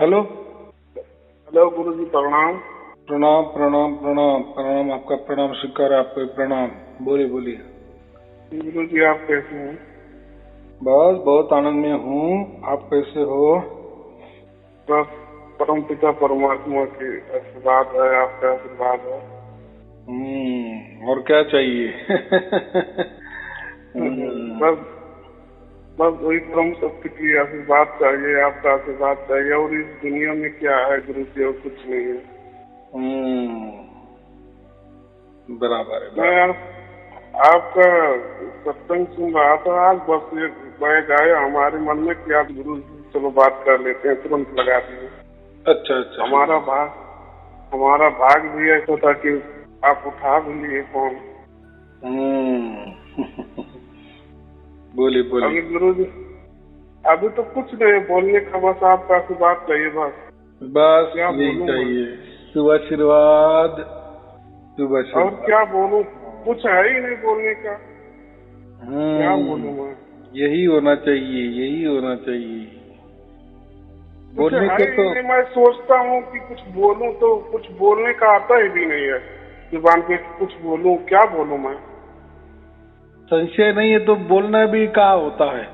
Hello. Hello गुरु जी, प्रणाम। प्रणाम प्रणाम प्रणाम प्रणाम। आपका प्रणाम स्वीकार है, आपको प्रणाम। बोलिए बोलिए। गुरु जी, आप कैसे हैं? बस बहुत आनंद में हूँ। आप कैसे हो? बस परम पिता परमात्मा के आशीर्वाद है, आपका आशीर्वाद है। और क्या चाहिए? हम्म, बस बस वही परम शक्ति की आशीर्वाद चाहिए, आपका आशीर्वाद चाहिए। और इस दुनिया में क्या है गुरु जी, और कुछ नहीं है। बराबर है मैं आपका सत्संग सुन रहा था आज, बस ये बैग आया हमारे मन में कि आप गुरु जी चलो बात कर लेते हैं, तुरंत लगा दिए। अच्छा अच्छा। हमारा भाग भी ऐसा था कि आप उठा भी लिए फोन। बोलिए बोलिए। अभी गुरु जी, अभी तो कुछ नहीं बोलने का, बस आपका आशीर्वाद चाहिए। बस क्या यही बोलूं मैं? चाहिए, शुभ आशीर्वाद। शुभ और आशीर्वाद। क्या बोलूं, कुछ है ही नहीं बोलने का। क्या बोलूं मैं? यही होना चाहिए, यही होना चाहिए। कुछ बोलने है को ही तो नहीं। मैं सोचता हूँ कि कुछ बोलूं तो कुछ बोलने का आता ही भी नहीं है जुबान पे। कुछ बोलूं, क्या बोलूं मैं? संशय नहीं है तो बोलना भी कहाँ होता है।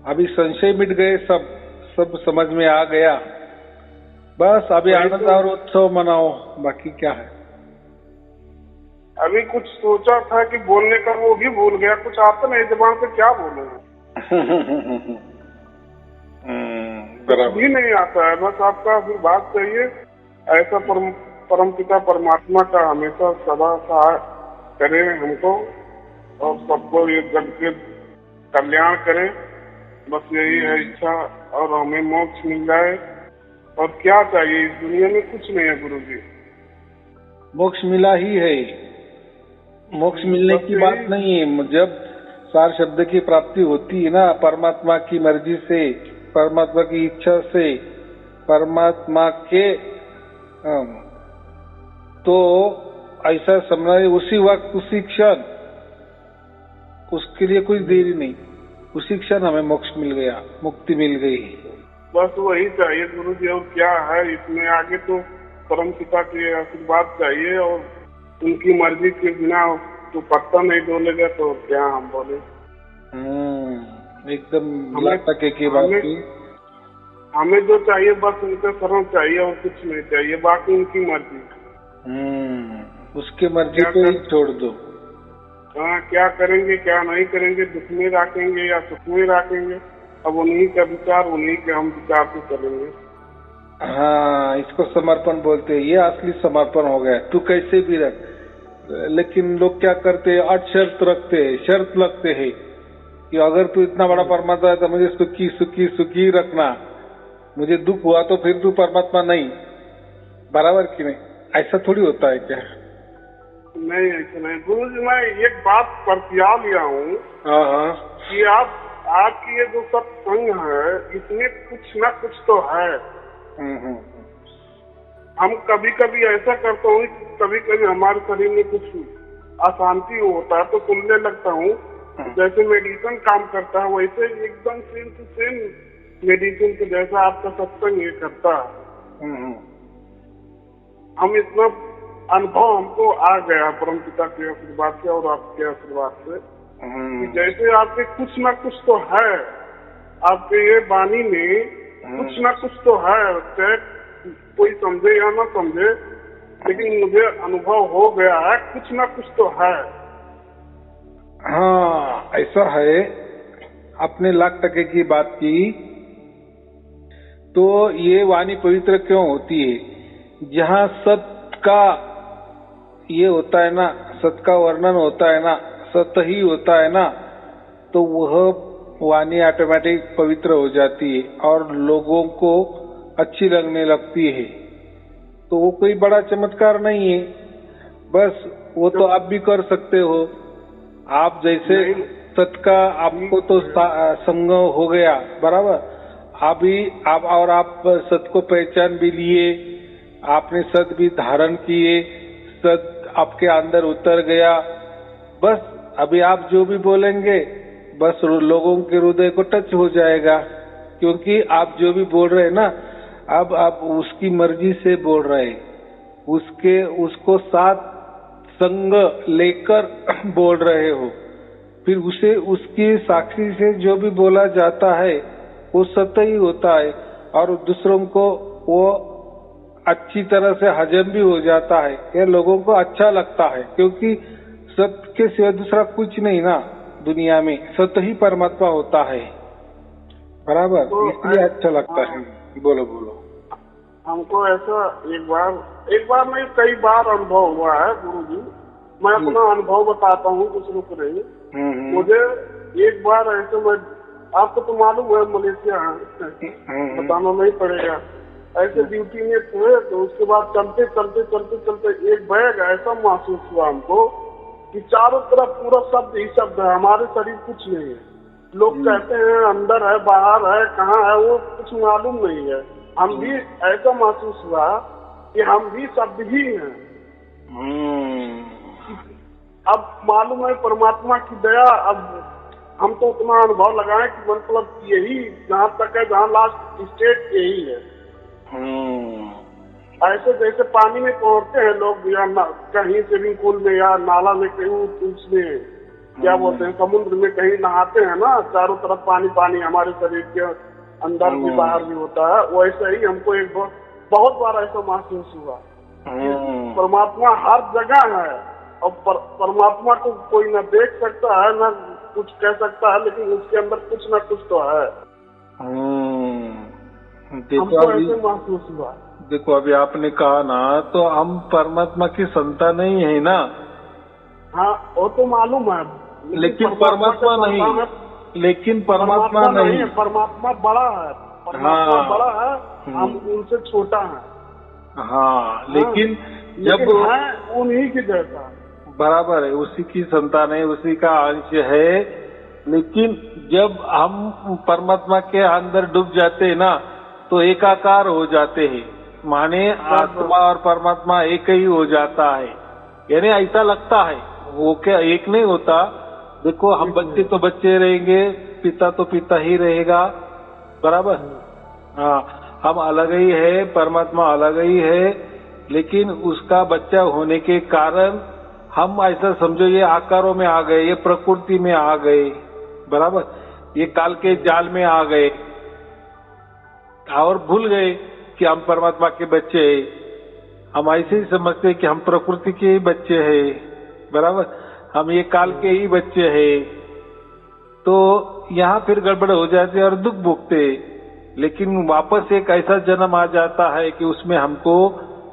अभी संशय मिट गए, सब सब समझ में आ गया। बस अभी वही आनंद तो। और उत्सव मनाओ, बाकी क्या है। अभी कुछ सोचा था कि बोलने का, वो भी भूल गया। कुछ आता नहीं जुबान पे, क्या बोलूं मैं? कुछ भी बराबर। नहीं आता है। बस आपका आशीर्वाद चाहिए। ऐसा परम पिता परमात्मा का हमेशा सदा सहाय करे हमको, और सबको ये जग के कल्याण करे। बस यही है इच्छा, और हमें मोक्ष मिल जाए। और क्या चाहिए? इस दुनिया में कुछ नहीं है गुरु जी। मोक्ष मिला ही है। मोक्ष मिलने बस की बात यही। नहीं है। जब सार शब्द की प्राप्ति होती है ना, परमात्मा की मर्जी से, परमात्मा की इच्छा से, परमात्मा के तो ऐसा समझना है, उसी वक्त उसी क्षण, उसके लिए कोई देरी नहीं, उसी क्षण हमें मोक्ष मिल गया, मुक्ति मिल गई। बस वही चाहिए गुरु जी। और क्या है इसमें आगे? तो परम पिता के आशीर्वाद चाहिए, और उनकी मर्जी के बिना तो पत्ता नहीं डोलेगा, तो क्या हम बोले? एकदम हमें लाख टके की बात हमें थी। हमें जो चाहिए बस उनका शरण चाहिए, और कुछ नहीं चाहिए। बाकी उनकी मर्जी। उसके मर्जी क्या पे ही कर छोड़ दो। हाँ, क्या करेंगे क्या नहीं करेंगे, दुख में रखेंगे या सुख में रखेंगे, अब उन्हीं का विचार, उन्हीं के हम विचार से चलेंगे। हाँ, इसको समर्पण बोलते हैं। ये असली समर्पण हो गया। तू कैसे भी रख, लेकिन लोग क्या करते हैं, अट शर्त रखते हैं, शर्त लगते हैं कि अगर तू इतना बड़ा परमात्मा है तो मुझे सुखी सुखी सुखी रखना, मुझे दुख हुआ तो फिर तू परमात्मा नहीं। बराबर कि नहीं? ऐसा थोड़ी होता है क्या? नहीं, ऐसा नहीं गुरु जी। मैं एक बात परतिया लिया हूँ हाँ हाँ। कि आपकी ये जो सत्संग है, इसमें कुछ न कुछ तो है। हम कभी कभी ऐसा करता हूँ, कभी कभी हमारे शरीर में कुछ अशांति होता है तो सुनने लगता हूँ। जैसे मेडिसिन काम करता है, वैसे एकदम सेम टू सेम मेडिसिन के जैसा आपका सत्संग ये करता है। हम इतना अनुभव हमको आ गया परम पिता के आशीर्वाद से और आपके आशीर्वाद से, कि जैसे आपके कुछ ना कुछ तो है, आपके ये वाणी में कुछ ना कुछ तो है। चाहे कोई समझे या ना समझे, लेकिन मुझे अनुभव हो गया है, कुछ ना कुछ तो है। हाँ, ऐसा है। आपने लाख टके की बात की। तो ये वाणी पवित्र क्यों होती है? जहाँ सत का ये होता है ना, सत का वर्णन होता है ना, सत ही होता है ना, तो वह वाणी ऑटोमेटिक पवित्र हो जाती है और लोगों को अच्छी लगने लगती है। तो वो कोई बड़ा चमत्कार नहीं है। बस वो तो आप भी कर सकते हो। आप जैसे सत का आपको तो संग हो गया, बराबर। आप सत को पहचान भी लिए, आपने सत भी धारण किए, सत आपके अंदर उतर गया। बस अभी आप जो भी बोलेंगे, बस लोगों के हृदय को टच हो जाएगा, क्योंकि आप जो भी बोल रहे हैं ना, अब उसकी मर्जी से बोल रहे, उसको साथ संग लेकर बोल रहे हो, फिर उसे उसकी साक्षी से जो भी बोला जाता है वो सत्य ही होता है और दूसरों को वो अच्छी तरह से हजम भी हो जाता है। ये लोगों को अच्छा लगता है क्योंकि सत्य के सिवा दूसरा कुछ नहीं ना दुनिया में, सत्य ही परमात्मा होता है, बराबर, तो इसलिए अच्छा लगता है। बोलो बोलो। हमको ऐसा एक बार नहीं कई बार अनुभव हुआ है गुरुजी। मैं अपना अनुभव बताता हूँ, कुछ रुक रही। मुझे एक बार ऐसे, मैं आपको तो मालूम है मलेशिया है, बताना नहीं पड़ेगा। ऐसे ड्यूटी में थे तो उसके बाद चलते चलते चलते चलते एक बैग ऐसा महसूस हुआ हमको कि चारों तरफ पूरा शब्द ही शब्द है, हमारे शरीर कुछ नहीं है। लोग कहते हैं अंदर है बाहर है कहाँ है वो कुछ मालूम नहीं है। हम भी ऐसा महसूस हुआ कि हम भी शब्द ही हैं। अब मालूम है परमात्मा की दया। अब हम तो उतना अनुभव लगाए कि मतलब यही जहाँ तक है, जहाँ लास्ट स्टेट यही है। ऐसे जैसे पानी में पहुंचते हैं लोग या कहीं स्विमिंग पूल में या नाला में कहीं उसमें क्या बोलते हैं समुद्र में कहीं नहाते हैं ना, चारों तरफ पानी पानी हमारे शरीर के अंदर भी बाहर भी होता है। वैसे ही हमको एक बहुत बार ऐसा महसूस हुआ कि परमात्मा हर जगह है और परमात्मा को कोई न देख सकता है न कुछ कह सकता है, लेकिन उसके अंदर कुछ न कुछ तो है। हमको ऐसे महसूस हुआ। देखो अभी आपने कहा ना, तो हम परमात्मा की संतान नहीं है ना। हाँ वो तो मालूम है, लेकिन परमात्मा नहीं, लेकिन परमात्मा नहीं है। परमात्मा बड़ा है, परमात्मा बड़ा है, हम उनसे छोटा है। हाँ लेकिन जब है उन्हीं की जैसा, बराबर है, उसी की संतान है, उसी का अंश है। लेकिन जब हम परमात्मा के अंदर डूब जाते हैं ना तो एकाकार हो जाते हैं, माने आत्मा और परमात्मा एक ही हो जाता है। यानी ऐसा लगता है वो क्या एक नहीं होता। देखो हम बच्चे तो बच्चे रहेंगे, पिता तो पिता ही रहेगा, बराबर। हाँ हम अलग ही है, परमात्मा अलग ही है, लेकिन उसका बच्चा होने के कारण हम ऐसा समझो ये आकारों में आ गए, ये प्रकृति में आ गए, बराबर, ये काल के जाल में आ गए और भूल गए कि हम परमात्मा के बच्चे हैं। हम ऐसे ही समझते हैं कि हम प्रकृति के ही बच्चे हैं, बराबर, हम ये काल के ही बच्चे हैं। तो यहाँ फिर गड़बड़ हो जाती है और दुख भोगते। लेकिन वापस एक ऐसा जन्म आ जाता है कि उसमें हमको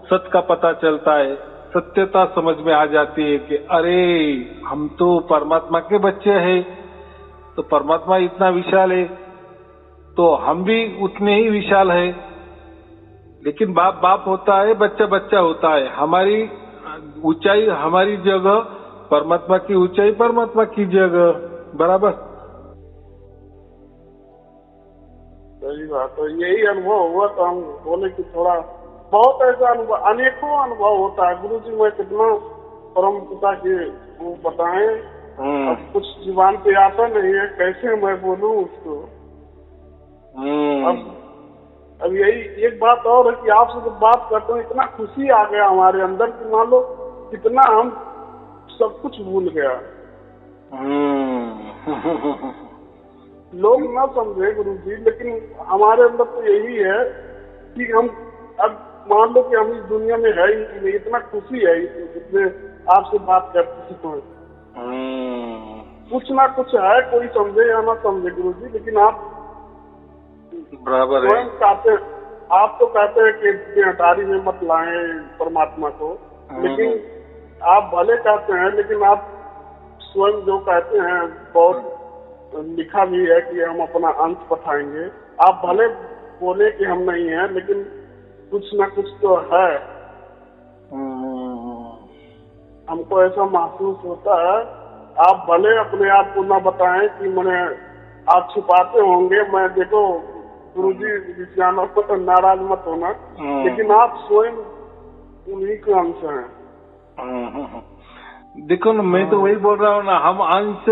सत्य का पता चलता है, सत्यता समझ में आ जाती है कि अरे हम तो परमात्मा के बच्चे हैं। तो परमात्मा इतना विशाल है तो हम भी उतने ही विशाल है। लेकिन बाप बाप होता है, बच्चा बच्चा होता है। हमारी ऊंचाई हमारी जगह, परमात्मा की ऊंचाई परमात्मा की जगह, बराबर। सही बात है, यही अनुभव हुआ तो हम बोले कि थोड़ा बहुत ऐसा अनुभव, अनेकों अनुभव होता है गुरुजी। मैं कितना परम पिता के वो बताएं, अब कुछ जुबान पे आता नहीं है, कैसे मैं बोलूं उसको। अब यही एक बात और है कि आपसे जब बात करते हैं इतना खुशी आ गया हमारे अंदर कि मान लो कितना हम सब कुछ भूल गया। लोग ना समझे गुरुजी, लेकिन हमारे अंदर तो यही है कि हम अब मान लो कि हम इस दुनिया में है ही नहीं, इतना खुशी है जितने आपसे बात करते तो कुछ ना कुछ है, कोई समझे या ना समझे गुरुजी, लेकिन आप बराबर है। कहते आप तो कहते हैं कि हटारी में मत लाएं परमात्मा को, लेकिन आप भले कहते हैं, लेकिन आप स्वयं जो कहते हैं बहुत लिखा भी है कि हम अपना अंश पठाएंगे। आप भले बोले कि हम नहीं हैं, लेकिन कुछ ना कुछ तो है। हमको ऐसा महसूस होता है। आप भले अपने आप को ना बताएं कि मैंने आप छुपाते होंगे, मैं देखो गुरुजी नाराज मत होना, लेकिन आप स्वयं उन्हीं के अंश हैं। देखो ना, मैं तो वही बोल रहा हूँ ना, हम अंश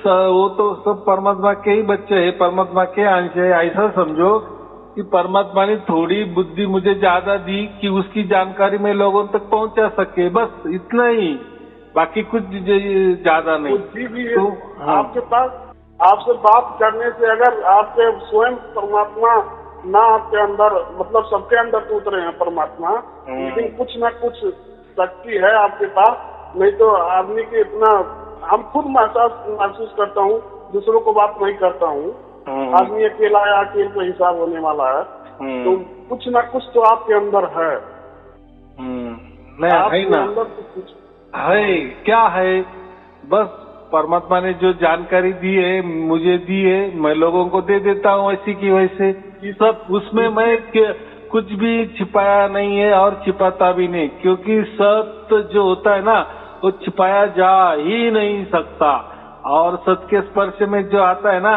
वो तो सब परमात्मा के ही बच्चे हैं, परमात्मा के अंश है, ऐसा समझो। कि परमात्मा ने थोड़ी बुद्धि मुझे ज्यादा दी कि उसकी जानकारी मैं लोगों तक पहुंचा सके, बस इतना ही, बाकी कुछ ज्यादा नहीं। बुद्धि भी है तो हाँ। आपके पास, आपसे बात करने से अगर आपके स्वयं परमात्मा ना आपके अंदर, मतलब सबके अंदर तो उतरे हैं परमात्मा, लेकिन कुछ ना कुछ शक्ति है आपके पास, नहीं तो आदमी के इतना, हम खुद महसूस करता हूँ, दूसरों को बात नहीं करता हूँ। आदमी अकेला है, अकेले पे हिसाब होने वाला है, तो कुछ ना कुछ तो आपके अंदर है। आपके अंदर तो कुछ है, क्या है, बस परमात्मा ने जो जानकारी दी है, मुझे दी है, मैं लोगों को दे देता हूँ वैसी की वैसे, सब उसमें मैं कुछ भी छिपाया नहीं है और छिपाता भी नहीं, क्योंकि सत्य जो होता है ना वो छिपाया जा ही नहीं सकता, और सत्य के स्पर्श में जो आता है ना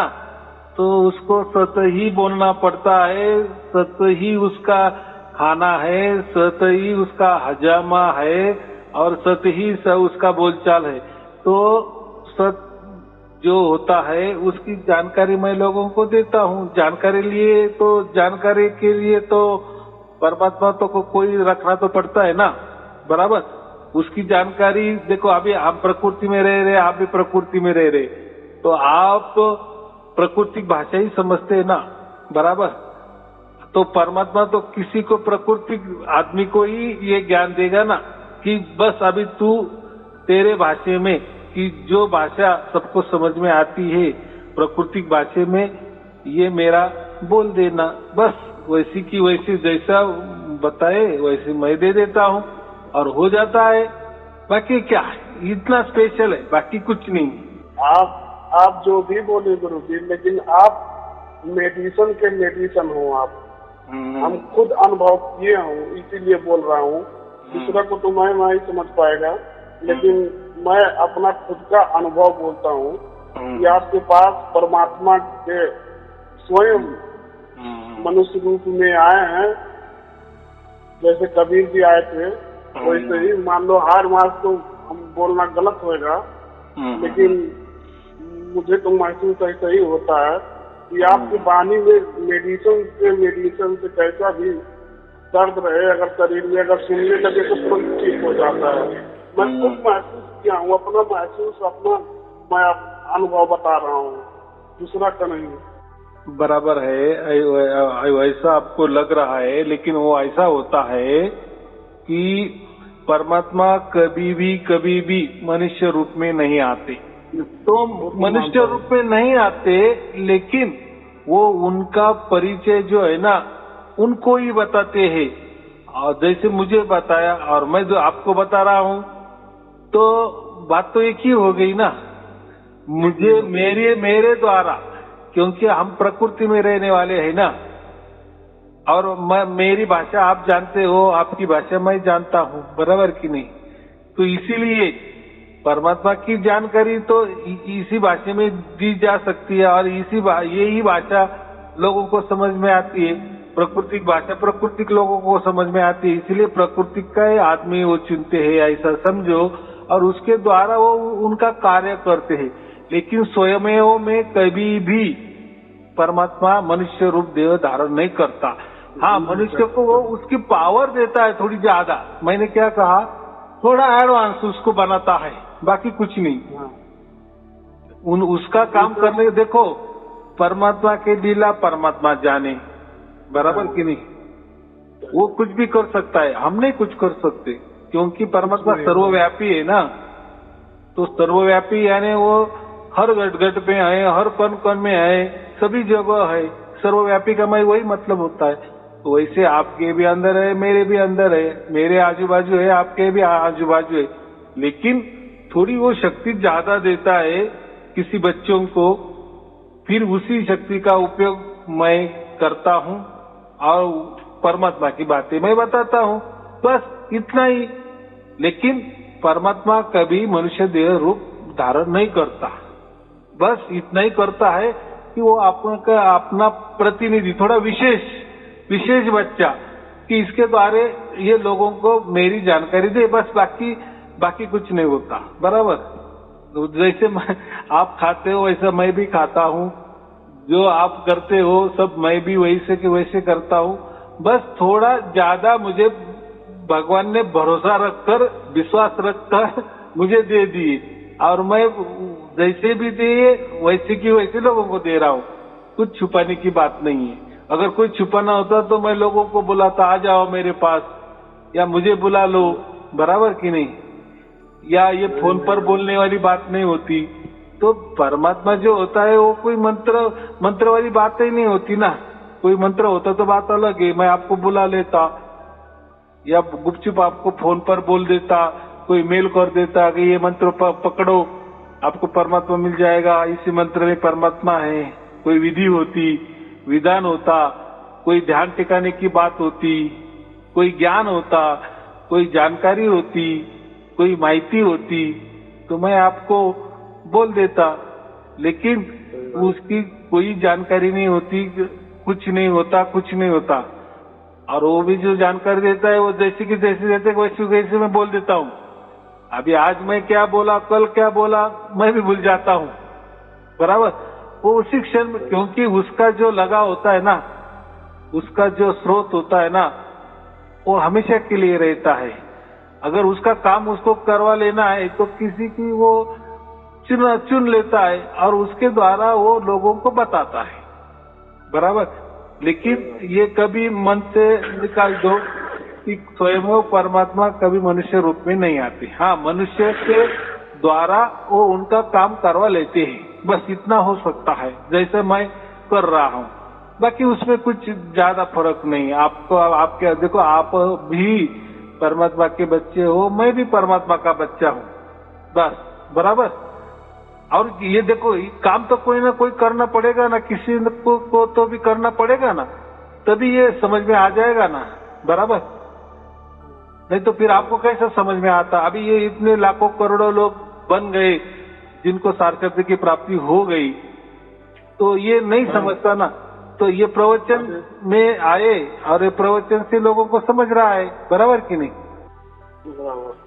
तो उसको सत्य ही बोलना पड़ता है, सत्य ही उसका खाना है, सत्य ही उसका हजामा है और सत्य ही उसका बोलचाल है। तो सत्य जो होता है उसकी जानकारी मैं लोगों को देता हूँ। जानकारी के लिए तो परमात्मा तो कोई रखना तो पड़ता है ना, बराबर। उसकी जानकारी देखो, अभी हम प्रकृति में रह रहे, आप भी प्रकृति में रह रहे, तो आप प्राकृतिक भाषा ही समझते हैं ना, बराबर। तो परमात्मा तो किसी को, प्राकृतिक आदमी को ही ये ज्ञान देगा ना कि बस अभी तू तेरे भाषा में, कि जो भाषा सबको समझ में आती है प्राकृतिक भाषा में, ये मेरा बोल देना, बस वैसी की वैसी, जैसा बताए वैसे मैं दे देता हूँ और हो जाता है। बाकी क्या है, इतना स्पेशल है, बाकी कुछ नहीं। आप जो भी बोले गुरु जी, लेकिन आप मेडिसिन के मेडिसिन हो आप। हम खुद अनुभव किए हूँ, इसीलिए बोल रहा हूँ। दूसरा को तो मैं नहीं समझ पाएगा, लेकिन मैं अपना खुद का अनुभव बोलता हूँ कि आपके पास परमात्मा के स्वयं मनुष्य रूप में आए हैं। जैसे कबीर जी आए थे, वैसे ही मान लो, हर मास तो हम बोलना गलत होगा, लेकिन मुझे तो महसूस ऐसा ही होता है कि आपकी वाणी में मेडिसिन से कैसा भी दर्द रहे अगर शरीर में, अगर सुनने लगे तो तुरंत ठीक हो जाता है। मैं खुद महसूस किया हूँ, अपना महसूस, अपना मैं अनुभव बता रहा हूँ, दूसरा का नहीं। बराबर है, वैसा आपको लग रहा है, लेकिन वो ऐसा होता है कि परमात्मा कभी भी मनुष्य रूप में नहीं आते। तो मनुष्य रूप में नहीं आते, लेकिन वो उनका परिचय जो है ना उनको ही बताते हैं। और जैसे मुझे बताया और मैं जो आपको बता रहा हूँ, तो बात तो एक ही हो गई ना, मुझे मेरे द्वारा, क्योंकि हम प्रकृति में रहने वाले हैं ना, और मेरी भाषा आप जानते हो, आपकी भाषा मैं जानता हूँ, बराबर कि नहीं। तो इसीलिए परमात्मा की जानकारी तो इसी भाषा में दी जा सकती है, और यही भाषा लोगों को समझ में आती है। प्राकृतिक भाषा प्राकृतिक लोगों को समझ में आती है, इसीलिए प्राकृतिक का आदमी वो चुनते हैं, ऐसा समझो, और उसके द्वारा वो उनका कार्य करते हैं। लेकिन स्वयं में कभी भी परमात्मा मनुष्य रूप देह धारण नहीं करता। हाँ, मनुष्य को वो उसकी पावर देता है थोड़ी ज्यादा, मैंने क्या कहा, थोड़ा एडवांस उसको बनाता है, बाकी कुछ नहीं। उसका काम करने, देखो परमात्मा के लीला परमात्मा जाने, बराबर कि नहीं। वो कुछ भी कर सकता है, हम नहीं कुछ कर सकते, क्योंकि परमात्मा सर्वव्यापी है ना। तो सर्वव्यापी यानी वो हर गट में है, हर कण में है, सभी जगह है। सर्वव्यापी का मैं वही मतलब होता है। तो वैसे आपके भी अंदर है, मेरे भी अंदर है, मेरे आजू बाजू है, आपके भी आजू बाजू है, लेकिन थोड़ी वो शक्ति ज्यादा देता है किसी बच्चों को, फिर उसी शक्ति का उपयोग मैं करता हूँ और परमात्मा की बातें मैं बताता हूँ, बस इतना ही। लेकिन परमात्मा कभी मनुष्य देह रूप धारण नहीं करता, बस इतना ही करता है कि वो आपका अपना प्रतिनिधि, थोड़ा विशेष बच्चा, कि इसके द्वारा ये लोगों को मेरी जानकारी दे, बस बाकी कुछ नहीं होता, बराबर। तो जैसे आप खाते हो वैसा मैं भी खाता हूँ, जो आप करते हो सब मैं भी वैसे के वैसे करता हूँ। बस थोड़ा ज्यादा मुझे भगवान ने भरोसा रखकर, विश्वास रखकर मुझे दे दिए, और मैं जैसे भी दिए वैसे की वैसे लोगों को दे रहा हूँ। कुछ छुपाने की बात नहीं है। अगर कोई छुपाना होता तो मैं लोगों को बुलाता, आ जाओ मेरे पास, या मुझे बुला लो, बराबर कि नहीं? या ये फोन पर बोलने वाली बात नहीं होती। तो परमात्मा जो होता है वो कोई मंत्र वाली बात ही नहीं होती ना। कोई मंत्र होता तो बात अलग है, मैं आपको बुला लेता या गुपचुप आपको फोन पर बोल देता, कोई मेल कर देता कि ये मंत्र पकड़ो, आपको परमात्मा मिल जाएगा, इसी मंत्र में परमात्मा है। कोई विधि होती, विधान होता, कोई ध्यान टिकाने की बात होती, कोई ज्ञान होता, कोई जानकारी होती, कोई माहिती होती, तो मैं आपको बोल देता। लेकिन उसकी कोई जानकारी नहीं होती, कुछ नहीं होता, कुछ नहीं होता। और वो भी जो जानकारी देता है वो जैसे कि जैसे देते वैसे वैसे मैं बोल देता हूँ। अभी आज मैं क्या बोला, कल क्या बोला, मैं भी भूल जाता हूँ, बराबर। वो उसी क्षण में, क्योंकि उसका जो लगा होता है ना, उसका जो स्रोत होता है ना, वो हमेशा के लिए रहता है। अगर उसका काम उसको करवा लेना है तो किसी की वो चुन लेता है और उसके द्वारा वो लोगों को बताता है, बराबर। लेकिन ये कभी मन से निकाल दो कि स्वयं परमात्मा कभी मनुष्य रूप में नहीं आते। हाँ, मनुष्य के द्वारा वो उनका काम करवा लेते हैं, बस इतना हो सकता है, जैसे मैं कर रहा हूँ। बाकी उसमें कुछ ज्यादा फर्क नहीं। आपको आपके देखो, आप भी परमात्मा के बच्चे हो, मैं भी परमात्मा का बच्चा हूँ, बस, बराबर। और ये देखो, काम तो कोई ना कोई करना पड़ेगा ना, किसी को तो भी करना पड़ेगा ना, तभी ये समझ में आ जाएगा ना, बराबर। नहीं तो फिर आपको कैसे समझ में आता? अभी ये इतने लाखों करोड़ों लोग बन गए जिनको सार्थक की प्राप्ति हो गई, तो ये नहीं समझता ना। तो ये प्रवचन में आए और ये प्रवचन से लोगों को समझ रहा है, बराबर कि नहीं? बराबर।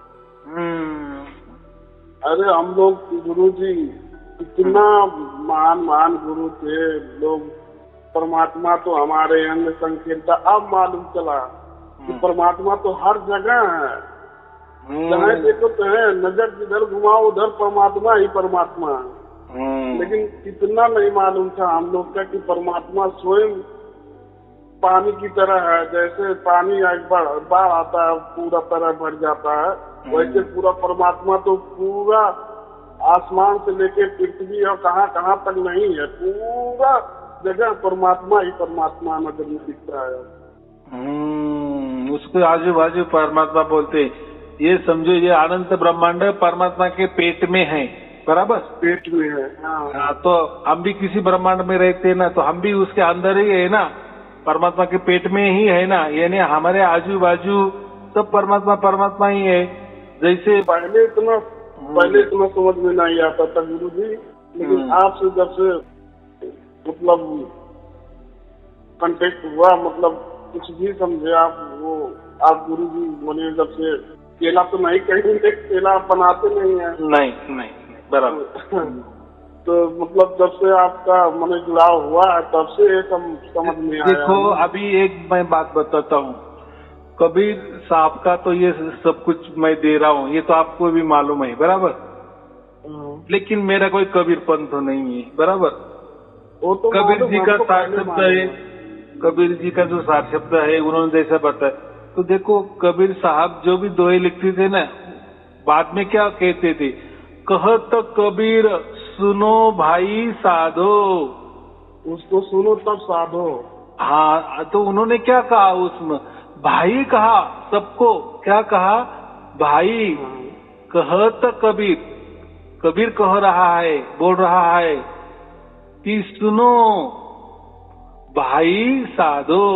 अरे हम लोग गुरुजी इतना महान गुरु थे लोग, परमात्मा तो हमारे अंग संकीर्ण था। अब मालूम चला कि परमात्मा तो हर जगह है, जहाँ देखो तो है, नजर जिधर घुमाओ उधर परमात्मा ही परमात्मा है। लेकिन इतना नहीं मालूम था हम लोग का कि परमात्मा स्वयं पानी की तरह है। जैसे पानी एक बार आता है पूरा तरह भर जाता है, वैसे पूरा परमात्मा तो पूरा आसमान से लेके पृथ्वी और कहाँ कहाँ तक नहीं है, पूरा जगह परमात्मा ही परमात्मा नजर में दिखता है। उसको आजू बाजू परमात्मा बोलते। ये समझो, ये अनंत ब्रह्मांड परमात्मा के पेट में है, बराबर, पेट में है। हाँ, तो हम भी किसी ब्रह्मांड में रहते हैं ना, तो हम भी उसके अंदर ही है ना, परमात्मा के पेट में ही है ना। यानी हमारे आजू बाजू सब परमात्मा परमात्मा ही है। जैसे पहले इतना समझ में नहीं आता था गुरुजी, लेकिन आपसे जब से मतलब कांटेक्ट हुआ, मतलब कुछ भी समझे आप, वो आप गुरुजी बोले जब से, केला तो नहीं कहेंगे, केला बनाते नहीं है। नहीं, बराबर। तो मतलब जब से आपका मन जुड़ाव हुआ है तब से ये समझ में आया। देखो, अभी एक मैं बात बताता हूँ, कबीर साहब का तो ये सब कुछ मैं दे रहा हूँ, ये तो आपको भी मालूम है, बराबर। लेकिन मेरा कोई कबीर पंथ नहीं है, बराबर। वो तो कबीर जी का सार शब्द है, कबीर जी का जो सार शब्द है उन्होंने जैसा बताया। तो देखो, कबीर साहब जो भी दोहे लिखते थे ना, बाद में क्या कहते थे, कहत कबीर सुनो भाई साधो, उसको सुनो तब साधो। हाँ, तो उन्होंने क्या कहा उसमें, भाई कहा सबको, क्या कहा, भाई। कहत कबीर, कबीर कह रहा है, बोल रहा है कि सुनो भाई साधो।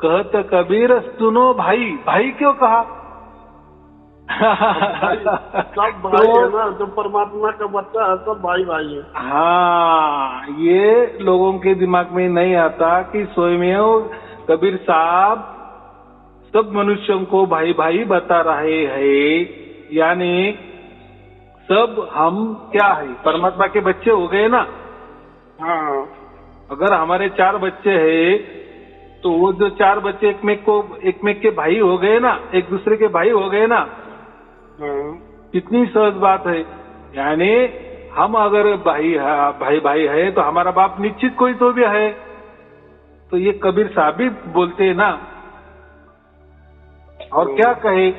कहत कबीर सुनो भाई, भाई क्यों कहा? सब भाई है ना, जो परमात्मा का बच्चा है सब भाई है। हाँ, ये लोगों के दिमाग में नहीं आता कि स्वयं कबीर साहब सब मनुष्यों को भाई भाई बता रहे हैं। यानी सब हम क्या है, परमात्मा के बच्चे हो गए ना। हाँ, अगर हमारे 4 बच्चे हैं तो वो जो 4 बच्चे एकमेक के भाई हो गए ना, एक दूसरे के भाई हो गए ना। कितनी सहज बात है। यानी हम अगर भाई है तो हमारा बाप निश्चित कोई तो भी है। तो ये कबीर साहब भी बोलते हैं ना। और क्या कहे,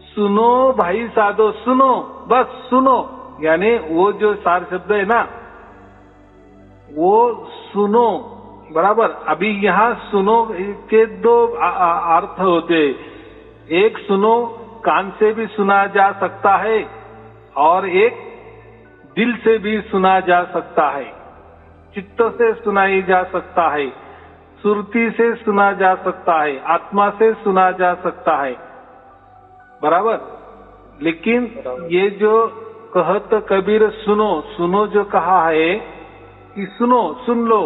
सुनो भाई साधो, सुनो, बस सुनो। यानी वो जो सार शब्द है ना, वो सुनो, बराबर। अभी यहाँ सुनो के 2 अर्थ होते। एक सुनो कान से भी सुना जा सकता है और एक दिल से भी सुना जा सकता है, चित्त से सुनाई जा सकता है, सुरती से सुना जा सकता है, आत्मा से सुना जा सकता है, बराबर। लेकिन ये जो कहत कबीर सुनो, सुनो जो कहा है कि सुनो, सुन लो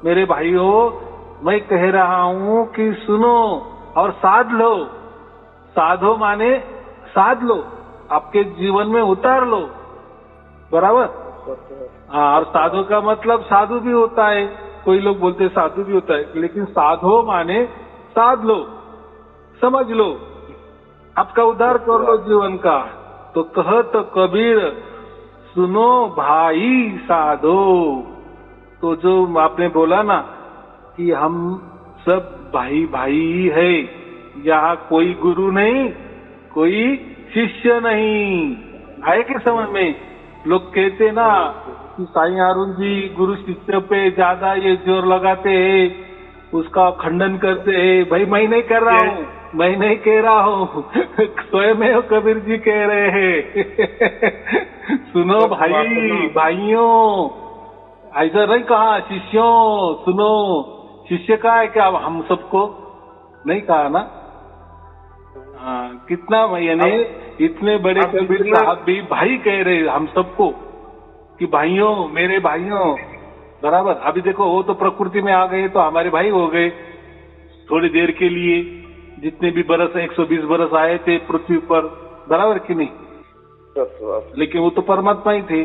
मेरे भाइयों, मैं कह रहा हूं कि सुनो और साध लो। साधो माने साध लो, आपके जीवन में उतार लो, बराबर। हाँ, और साधो का मतलब साधु भी होता है, कोई लोग बोलते साधु भी होता है, लेकिन साधो माने साध लो, समझ लो, आपका उद्धार कर लो जीवन का। तो कहत कबीर सुनो भाई साधो। तो जो आपने बोला ना कि हम सब भाई भाई है, यहाँ कोई गुरु नहीं, कोई शिष्य नहीं। आए के समझ में? लोग कहते ना कि साईं अरुण जी गुरु शिष्य पे ज्यादा ये जोर लगाते हैं, उसका खंडन करते हैं। भाई मैं नहीं कर रहा हूँ, मैं नहीं कह रहा हूँ, स्वयं कबीर जी कह रहे हैं। सुनो भाई, भाइयों, ऐसा नहीं कहा शिष्यों, सुनो। शिष्य का है क्या हम सबको? नहीं कहा ना। हाँ, कितना यानी इतने बड़े कबीर साहब भी भाई कह रहे हम सबको कि भाइयों, मेरे भाइयों, बराबर। अभी देखो वो तो प्रकृति में आ गए तो हमारे भाई हो गए थोड़ी देर के लिए। जितने भी बरस 120 बरस आए थे पृथ्वी पर, बराबर कि नहीं? लेकिन वो तो परमात्मा ही थे।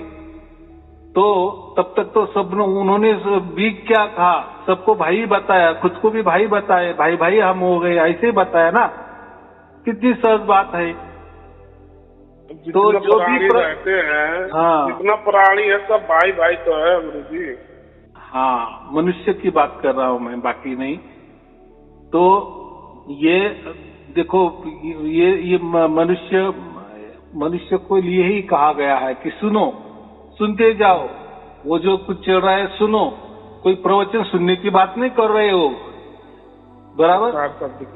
तो तब तक तो सब उन्होंने भी क्या कहा, सबको भाई बताया, खुद को भी भाई बताया, भाई भाई हम हो गए, ऐसे ही बताया ना। कितनी सहज बात है। तो जो भी रहते हैं, हाँ, जितना प्राणी है सब भाई भाई तो है गुरु जी। हाँ, मनुष्य की बात कर रहा हूं मैं, बाकी नहीं। तो ये देखो, ये मनुष्य को लिए ही कहा गया है कि सुनो, सुनते जाओ। वो जो कुछ चल रहा है सुनो। कोई प्रवचन सुनने की बात नहीं कर रहे हो, बराबर।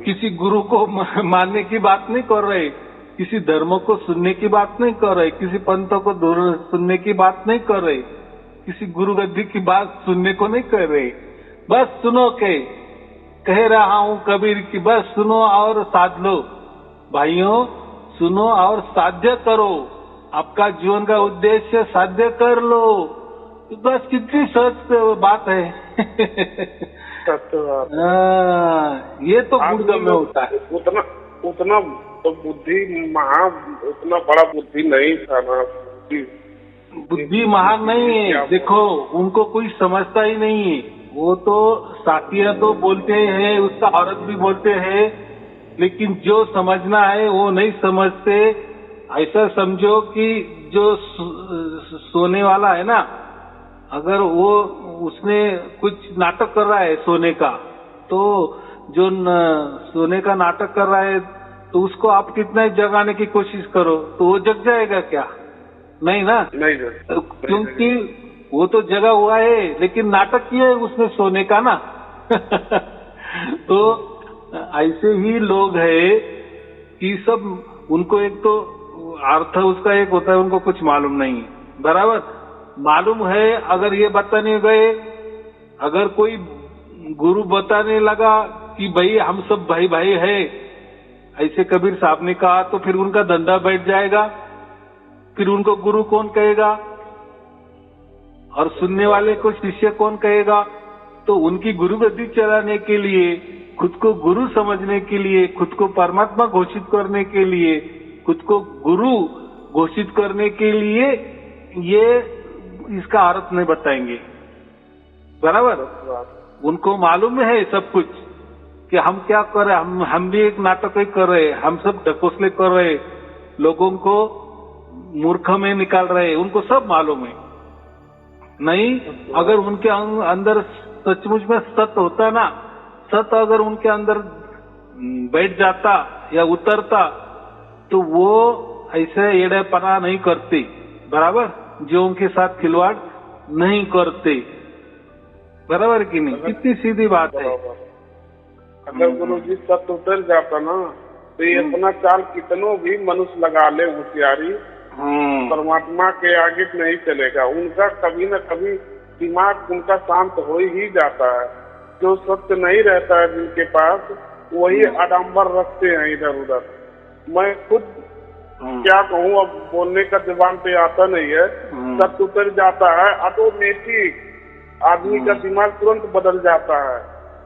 किसी गुरु को मानने की बात नहीं कर रहे, किसी धर्म को सुनने की बात नहीं कर रहे, किसी पंथ को सुनने की बात नहीं कर रहे, किसी गुरु गद्दी की बात सुनने को नहीं कर रहे। बस सुनो के कह रहा हूं कबीर की, बस सुनो और साध लो। भाइयों, सुनो और साध्य करो। आपका जीवन का उद्देश्य साध्य कर लो। बस कितनी सहज बात है। ये तो गुरुगम में होता है। उतना तो बुद्धि उतना बड़ा बुद्धि नहीं था ना। बुद्धि महान नहीं है। देखो, उनको कोई समझता ही नहीं है। वो तो साथिया तो बोलते हैं, उसका औरत भी बोलते हैं, लेकिन जो समझना है वो नहीं समझते। ऐसा समझो कि जो सोने वाला है ना, अगर वो उसने कुछ नाटक कर रहा है सोने का, तो जो सोने का नाटक कर रहा है तो उसको आप कितना जगाने की कोशिश करो तो वो जग जाएगा क्या? नहीं ना। नहीं, क्योंकि वो तो जगा हुआ है, लेकिन नाटक किया है उसने सोने का ना। तो ऐसे ही लोग है कि सब उनको एक तो अर्थ उसका एक होता है, उनको कुछ मालूम नहीं है, बराबर। मालूम है अगर ये बताने गए, अगर कोई गुरु बताने लगा कि भाई हम सब भाई भाई है, ऐसे कबीर साहब ने कहा, तो फिर उनका धंधा बैठ जाएगा। फिर उनको गुरु कौन कहेगा और सुनने वाले को शिष्य कौन कहेगा? तो उनकी गुरु गद्दी चलाने के लिए, खुद को गुरु समझने के लिए, खुद को परमात्मा घोषित करने के लिए, खुद को गुरु घोषित करने के लिए ये इसका अर्थ नहीं बताएंगे। बराबर। उनको मालूम है सब कुछ कि हम क्या कर रहे हैं, हम भी एक नाटक ही कर रहे हैं, हम सब ढकोसले कर रहे हैं, लोगों को मूर्ख में निकाल रहे हैं, उनको सब मालूम है। नहीं, अगर उनके अंदर सचमुच में सत्य होता ना, सत्य अगर उनके अंदर बैठ जाता या उतरता तो वो ऐसे एड़ेपना नहीं करते, बराबर, जीवों के साथ खिलवाड़ नहीं करते, बराबर कि नहीं? कितनी सीधी बात है। अगर गुरु जी सत्य उतर जाता ना तो ये अपना चाल कितनों भी मनुष्य लगा ले होशियारी, परमात्मा के आगे नहीं चलेगा। उनका कभी न कभी दिमाग उनका शांत हो ही जाता है। जो सत्य नहीं रहता है जिनके पास, वही आडंबर रखते हैं इधर उधर। मैं खुद क्या कहूँ, अब बोलने का जबान पे आता नहीं है। सत्य उतर जाता है ऑटोमेटिक, आदमी का दिमाग तुरंत बदल जाता है।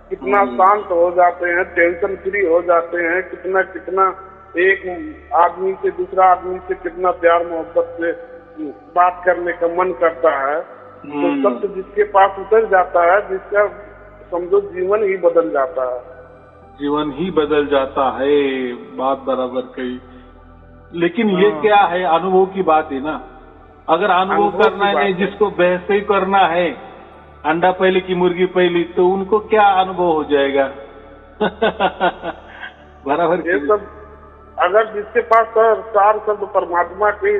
कितना शांत हो जाते हैं, टेंशन फ्री हो जाते हैं, कितना कितना एक आदमी से दूसरा आदमी से कितना प्यार मोहब्बत से बात करने का मन करता है। तो सत्य जिसके पास उतर जाता है, जिसका समझो जीवन ही बदल जाता है, जीवन ही बदल जाता है। बात बराबर कही, लेकिन ये क्या है, अनुभव की बात है ना। अगर अनुभव करना है, जिसको बहस ही करना है, अंडा पहले की मुर्गी पहली, तो उनको क्या अनुभव हो जाएगा? बराबर। ये सब अगर जिसके पास चार शब्द परमात्मा की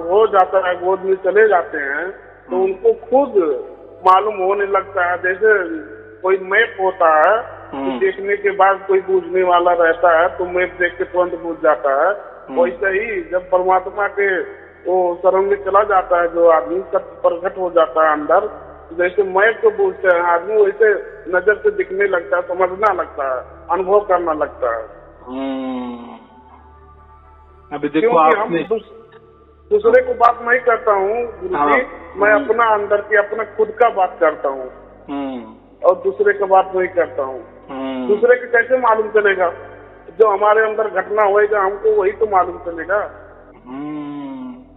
हो जाता है, गोद में चले जाते हैं, तो उनको खुद मालूम होने लगता है। जैसे कोई मैप होता है, तो देखने के बाद कोई बूझने वाला रहता है, तो मैप देख के तुरंत बूझ जाता है। वैसे ही जब परमात्मा के वो शरण में चला जाता है जो आदमी, सब प्रकट हो जाता है अंदर। जैसे मैप को बूझते हैं आदमी, वैसे नजर से दिखने लगता है, समझना लगता है, अनुभव करना लगता है। अभी देखो आपने दूसरे को बात नहीं करता हूँ गुरुजी, मैं अपना अंदर की अपना खुद का बात करता हूँ और दूसरे का बात नहीं करता हूँ। दूसरे के कैसे मालूम चलेगा? जो हमारे अंदर घटना होएगा हमको वही तो मालूम चलेगा।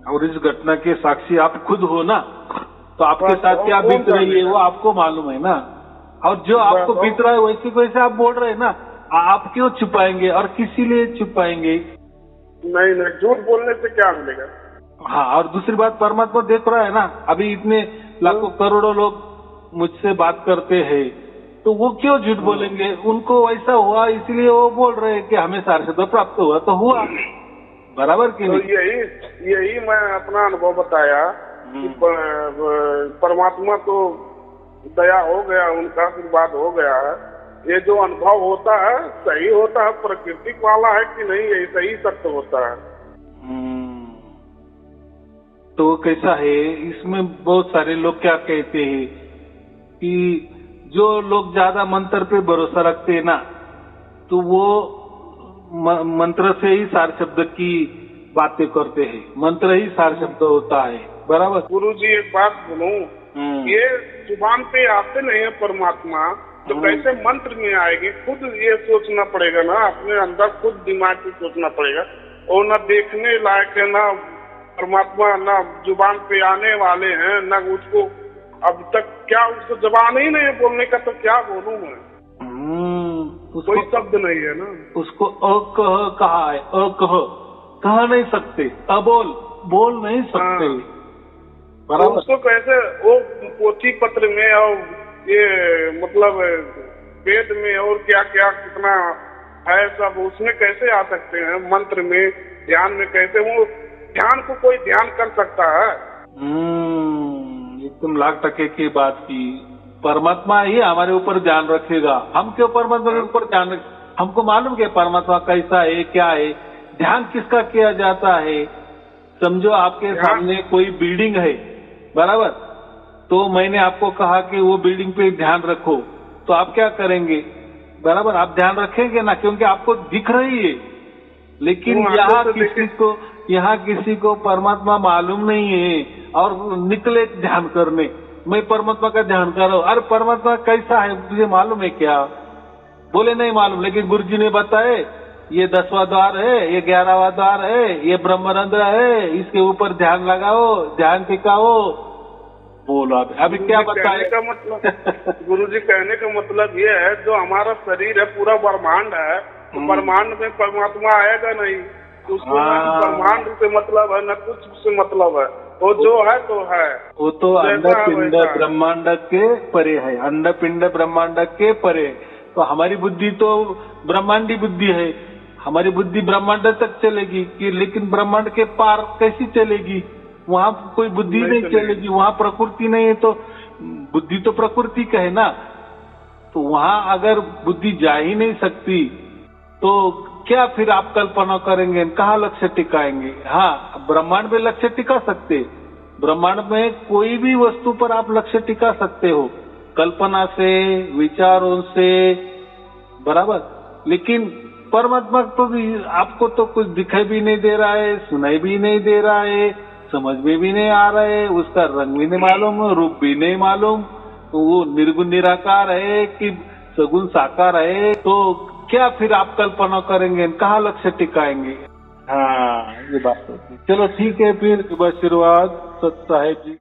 और इस घटना के साक्षी आप खुद हो ना, तो आपके साथ क्या बीत रही है वो आपको मालूम है ना। और जो आपको बीत रहा है वैसे वैसे आप बोल रहे हैं ना, आप क्यों छुपाएंगे और किसी लिए छुपाएंगे? नहीं, झूठ बोलने से क्या मिलेगा? हाँ, और दूसरी बात, परमात्मा देख रहा है ना। अभी इतने लाखों करोड़ों लोग मुझसे बात करते हैं, तो वो क्यों झूठ बोलेंगे? उनको ऐसा हुआ इसलिए वो बोल रहे हैं कि हमें सार्वभौम प्राप्त हुआ, तो हुआ, बराबर कि नहीं? तो यही मैं अपना अनुभव बताया कि परमात्मा तो दया हो गया, उनका आशीर्वाद हो गया है। ये जो अनुभव होता है सही होता है, प्राकृतिक वाला है कि नहीं, ये सही सत्य होता है। तो कैसा है, इसमें बहुत सारे लोग क्या कहते हैं कि जो लोग ज्यादा मंत्र पे भरोसा रखते हैं ना, तो वो मंत्र से ही सार शब्द की बातें करते हैं, मंत्र ही सार शब्द होता है, बराबर। गुरुजी एक बात बोलूं, ये जुबान पे आते नहीं है परमात्मा, तो कैसे मंत्र में आएगी? खुद ये सोचना पड़ेगा ना, अपने अंदर खुद दिमाग से सोचना पड़ेगा। और न देखने लायक है, ना परमात्मा ना जुबान पे आने वाले हैं, ना उसको अब तक क्या उसको जबान ही नहीं है बोलने का, तो क्या बोलूं मैं? कोई शब्द नहीं है ना। उसको अकह कहा है, अकह कह नहीं सकते, अबोल बोल नहीं सकते, बराबर। उसको कैसे वो पोथी पत्र में और ये मतलब वेद में और क्या क्या कितना है सब, उसमें कैसे आ सकते हैं? मंत्र में, ध्यान में कैसे? वो ध्यान को कोई ध्यान कर सकता है? एकदम 1,00,000% की बात की। परमात्मा ही हमारे ऊपर ध्यान रखेगा, हम क्यों परमात्मा के ऊपर ध्यान रखें? हमको मालूम कि परमात्मा कैसा है, क्या है। ध्यान किसका किया जाता है? समझो आपके सामने कोई बिल्डिंग है, बराबर, तो मैंने आपको कहा कि वो बिल्डिंग पे ध्यान रखो, तो आप क्या करेंगे? बराबर, आप ध्यान रखेंगे ना, क्योंकि आपको दिख रही है। लेकिन यहाँ किसी को परमात्मा मालूम नहीं है और निकले ध्यान करने, मैं परमात्मा का ध्यान कर रहा हूँ। अरे परमात्मा कैसा है तुझे मालूम है क्या? बोले नहीं मालूम, लेकिन गुरु जी ने बताए ये 10वां द्वार है, ये 11वां द्वार है, ये ब्रह्मरंध्र है, इसके ऊपर ध्यान लगाओ, ध्यान टिकाओ। बोलो अभी क्या बताए? गुरुजी कहने का मतलब ये है, जो हमारा शरीर है पूरा ब्रह्मांड है, तो ब्रह्मांड में परमात्मा आएगा नहीं, तो उसको ना ब्रह्मांड से मतलब है, न कुछ से मतलब है, वो जो है तो है। वो तो अंडपिंड ब्रह्मांड के परे है, अंडपिंड ब्रह्मांड के परे। तो हमारी बुद्धि तो ब्रह्मांडी बुद्धि है, हमारी बुद्धि ब्रह्मांड तक चलेगी कि, लेकिन ब्रह्मांड के पार कैसी चलेगी? वहाँ कोई बुद्धि नहीं चलेगी, वहाँ प्रकृति नहीं है, तो बुद्धि तो प्रकृति का है ना। तो वहाँ अगर बुद्धि जा ही नहीं सकती तो क्या फिर आप कल्पना करेंगे, कहाँ लक्ष्य टिकाएंगे? हाँ, ब्रह्मांड में लक्ष्य टिका सकते, ब्रह्मांड में कोई भी वस्तु पर आप लक्ष्य टिका सकते हो, कल्पना से, विचारों से, बराबर। लेकिन परमात्मा तो आपको तो कुछ दिखाई भी नहीं दे रहा है, सुनाई भी नहीं दे रहा है, समझ में भी नहीं आ रहा है, उसका रंग भी नहीं मालूम, रूप भी नहीं मालूम, तो वो निर्गुण निराकार है कि सगुण साकार है, तो क्या फिर आप कल्पना करेंगे, कहाँ लक्ष्य टिकाएंगे? हाँ, ये बात होती है। चलो ठीक है, फिर शुभ आशीर्वाद सत साहेब जी।